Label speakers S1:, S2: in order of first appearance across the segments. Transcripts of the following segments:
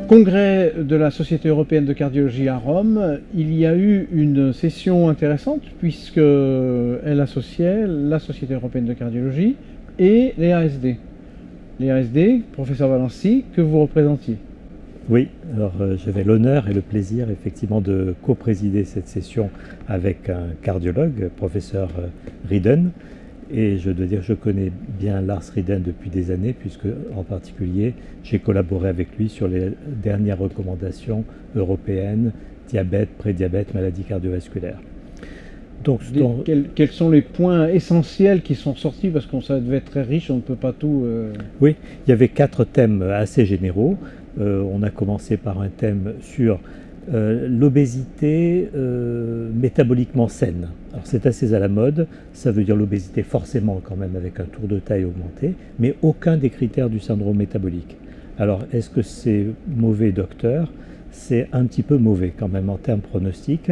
S1: Congrès de la Société européenne de cardiologie à Rome, il y a eu une session intéressante puisqu'elle associait la Société européenne de cardiologie et les ASD. Les ASD, professeur Valency, que vous représentiez.
S2: Oui, alors j'avais l'honneur et le plaisir effectivement de co-présider cette session avec un cardiologue, professeur Rieden. Et je dois dire que je connais bien Lars Rieden depuis des années, puisque en particulier j'ai collaboré avec lui sur les dernières recommandations européennes, diabète, prédiabète, maladie cardiovasculaire.
S1: Donc, quels sont les points essentiels qui sont sortis, parce que ça devait être très riche, on ne peut pas tout...
S2: Oui, il y avait 4 thèmes assez généraux. On a commencé par un thème sur l'obésité métaboliquement saine. Alors c'est assez à la mode, ça veut dire l'obésité forcément quand même avec un tour de taille augmenté, mais aucun des critères du syndrome métabolique. Alors est-ce que c'est mauvais, docteur? C'est un petit peu mauvais quand même en termes pronostiques,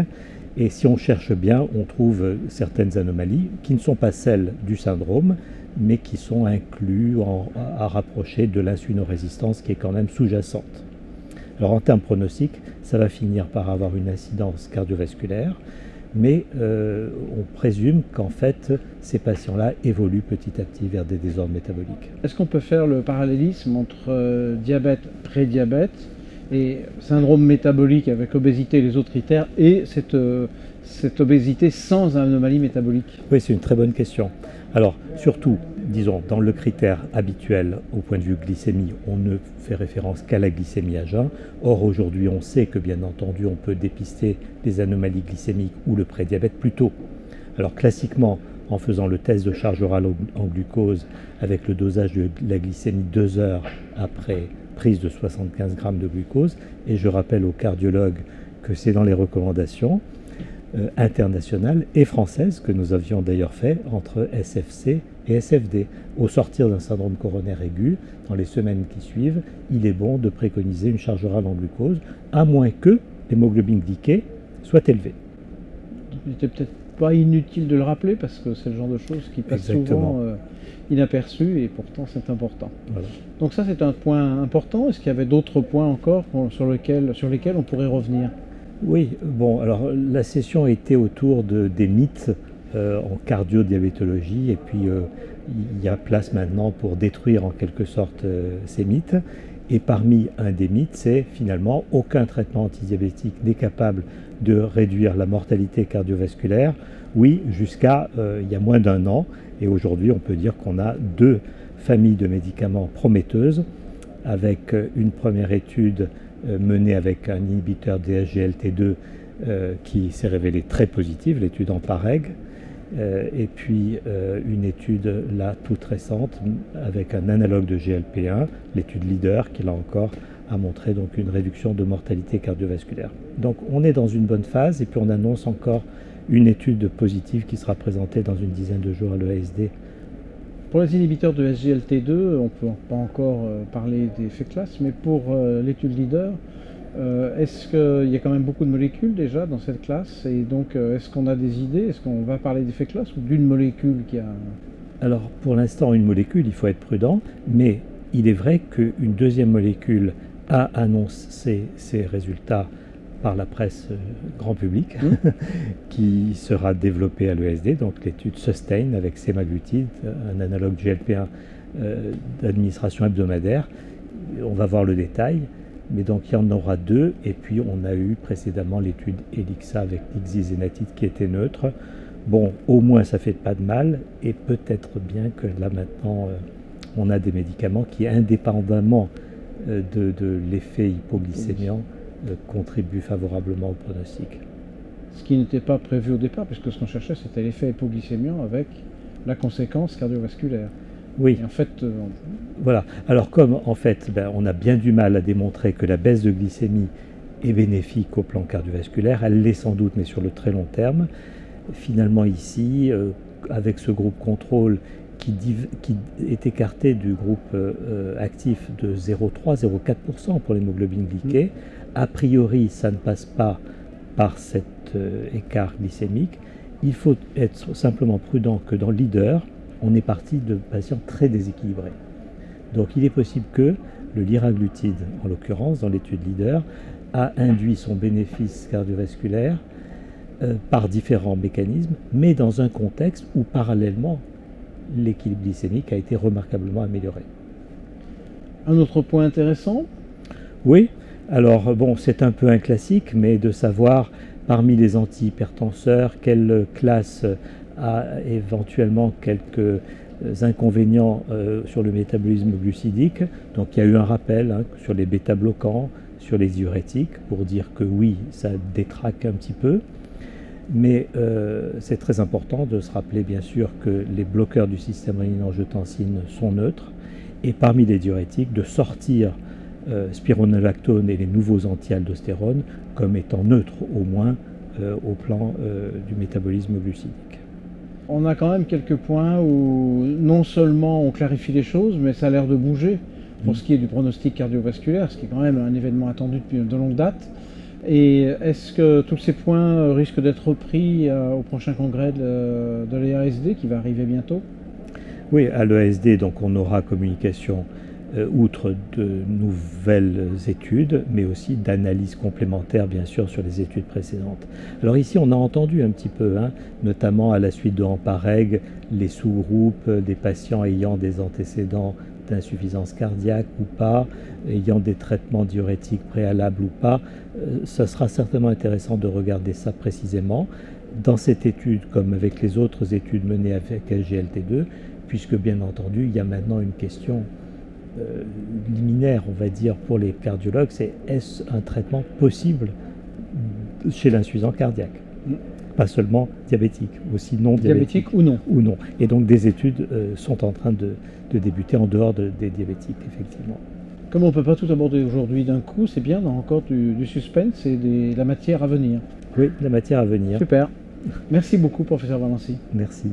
S2: et si on cherche bien, on trouve certaines anomalies qui ne sont pas celles du syndrome, mais qui sont inclus à rapprocher de l'insulinorésistance qui est quand même sous-jacente. Alors en termes pronostiques, ça va finir par avoir une incidence cardiovasculaire, mais on présume qu'en fait, ces patients-là évoluent petit à petit vers des désordres métaboliques.
S1: Est-ce qu'on peut faire le parallélisme entre diabète, prédiabète et syndrome métabolique avec obésité et les autres critères, et cette obésité sans anomalie métabolique?
S2: Oui, c'est une très bonne question. Alors, surtout, disons, dans le critère habituel au point de vue glycémie, on ne fait référence qu'à la glycémie à jeun. Or, aujourd'hui, on sait que, bien entendu, on peut dépister les anomalies glycémiques ou le prédiabète plus tôt. Alors, classiquement, en faisant le test de charge orale en glucose avec le dosage de la glycémie 2 heures après prise de 75 grammes de glucose, et je rappelle aux cardiologues que c'est dans les recommandations internationales et françaises que nous avions d'ailleurs fait entre SFC et SFD. Au sortir d'un syndrome coronaire aigu, dans les semaines qui suivent, il est bon de préconiser une charge orale en glucose, à moins que l'hémoglobine glyquée soit élevée.
S1: Il n'était peut-être pas inutile de le rappeler, parce que c'est le genre de choses qui passe souvent inaperçu, et pourtant c'est important.
S2: Voilà.
S1: Donc ça, c'est un point important. Est-ce qu'il y avait d'autres points encore sur lesquels on pourrait revenir?
S2: Oui, bon, alors la session était autour des mythes en cardio-diabétologie, et puis il y a place maintenant pour détruire en quelque sorte ces mythes. Et parmi un des mythes, c'est finalement aucun traitement antidiabétique n'est capable de réduire la mortalité cardiovasculaire. Oui, jusqu'à il y a moins d'1 an, et aujourd'hui on peut dire qu'on a 2 familles de médicaments prometteuses, avec une première étude menée avec un inhibiteur DSGLT2 qui s'est révélée très positive, l'étude en PAREG, et puis une étude là toute récente avec un analogue de GLP1, l'étude LEADER, qui là encore a montré donc une réduction de mortalité cardiovasculaire. Donc on est dans une bonne phase, et puis on annonce encore une étude positive qui sera présentée dans une dizaine de jours à l'EASD.
S1: Pour les inhibiteurs de SGLT2, on ne peut pas encore parler d'effets classe, mais pour l'étude LEADER, est-ce qu'il y a quand même beaucoup de molécules déjà dans cette classe, et donc est-ce qu'on a des idées? Est-ce qu'on va parler d'effets classe ou d'une molécule qui a...
S2: Alors pour l'instant, une molécule, il faut être prudent, mais il est vrai qu'une deuxième molécule a annoncé ses résultats par la presse grand public, qui sera développée à l'ESD, donc l'étude SUSTAIN avec semaglutide, un analogue GLP1 d'administration hebdomadaire. On va voir le détail, mais donc il y en aura 2, et puis on a eu précédemment l'étude ELIXA avec l'ixizénatide qui était neutre. Bon, au moins ça fait pas de mal, et peut-être bien que là maintenant on a des médicaments qui, indépendamment de l'effet hypoglycémiant, contribue favorablement au pronostic.
S1: Ce qui n'était pas prévu au départ, puisque ce qu'on cherchait, c'était l'effet hypoglycémiant avec la conséquence cardiovasculaire.
S2: Oui.
S1: Et en fait,
S2: voilà. Alors comme en fait, on a bien du mal à démontrer que la baisse de glycémie est bénéfique au plan cardiovasculaire, elle l'est sans doute, mais sur le très long terme. Finalement ici, avec ce groupe contrôle qui est écarté du groupe actif de 0,3-0,4% pour l'hémoglobine glyquée. A priori, ça ne passe pas par cet écart glycémique. Il faut être simplement prudent que dans le leader, on est parti de patients très déséquilibrés. Donc il est possible que le liraglutide, en l'occurrence dans l'étude leader, a induit son bénéfice cardiovasculaire par différents mécanismes, mais dans un contexte où parallèlement l'équilibre glycémique a été remarquablement amélioré.
S1: Un autre point intéressant?
S2: Oui, alors bon, c'est un peu un classique, mais de savoir parmi les antihypertenseurs quelle classe a éventuellement quelques inconvénients sur le métabolisme glucidique. Donc il y a eu un rappel sur les bêta-bloquants, sur les diurétiques, pour dire que oui, ça détraque un petit peu. Mais c'est très important de se rappeler bien sûr que les bloqueurs du système rénine-angiotensine sont neutres, et parmi les diurétiques, de sortir spironolactone et les nouveaux anti-aldostérone comme étant neutres au moins au plan du métabolisme glucidique.
S1: On a quand même quelques points où non seulement on clarifie les choses, mais ça a l'air de bouger pour ce qui est du pronostic cardiovasculaire, ce qui est quand même un événement attendu depuis de longue date. Et est-ce que tous ces points risquent d'être repris au prochain congrès de l'EASD qui va arriver bientôt?
S2: Oui, à l'EASD, donc on aura communication outre de nouvelles études, mais aussi d'analyses complémentaires, bien sûr, sur les études précédentes. Alors ici, on a entendu un petit peu, notamment à la suite de Ampareg, les sous-groupes des patients ayant des antécédents d'insuffisance cardiaque ou pas, ayant des traitements diurétiques préalables ou pas. Ça sera certainement intéressant de regarder ça précisément dans cette étude, comme avec les autres études menées avec SGLT2, puisque bien entendu, il y a maintenant une question liminaire, on va dire, pour les cardiologues, c'est est-ce un traitement possible chez l'insuffisance cardiaque? Pas seulement diabétique, aussi non diabétique
S1: ou non.
S2: Et donc des études sont en train de débuter en dehors des diabétiques, effectivement.
S1: Comme on ne peut pas tout aborder aujourd'hui d'un coup, c'est bien, dans encore du suspense et de la matière à venir.
S2: Oui, la matière à venir.
S1: Super. Merci beaucoup, professeur Valency.
S2: Merci.